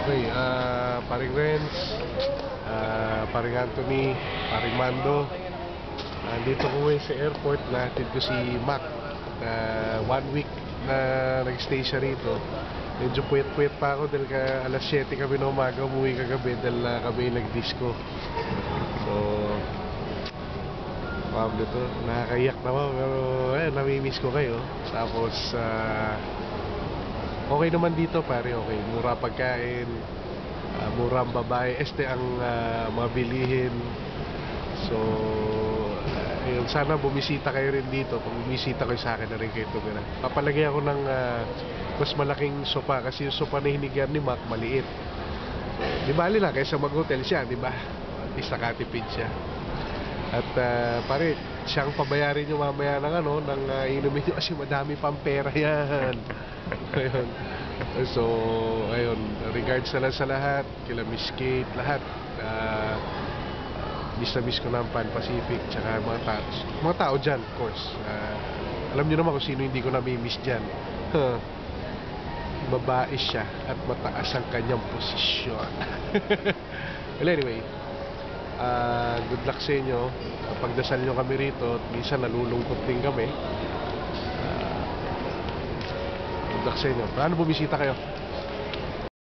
Okay, paring Renz, paring Anthony, paring Mando. Dito ko ngayon sa airport, natin ko si Mac na 1 week na nag-stay siya rito. Medyo puyat-puyat pa ako dahil alas 7 kami na umaga umuwi kagabi dahil kami nag-disco. So, dito, nakakaiyak naman pero nami-miss ko kayo. Tapos, okay naman dito pare, okay. Mura pagkain, mura ang babae, ang mga bilihin. So, ayun, sana bumisita kayo rin dito. Kung bumisita kayo sa akin na rin kayo tumira. Papalagay ako ng mas malaking sopa kasi yung sopa na hinigyan ni Mac maliit. Di bali lang kaysa mag-hotel siya, di ba? At least nakatipid siya. At pare, siyang pabayarin nyo mamaya ng inumin nyo kasi madami pang pera yan. Ayun. So, ayun, regards na lang sa lahat, kila Miss Kate, lahat. Miss na miss ko na ang Pan Pacific, tsaka mga tao dyan, of course. Alam nyo naman kung sino hindi ko nami-miss dyan. Babae siya at mataas ang kanyang posisyon. Well, anyway, good luck sa inyo. Pagdasal nyo kami rito at minsan nalulungkot din kami. Good luck sa inyo. Paano bumisita kayo?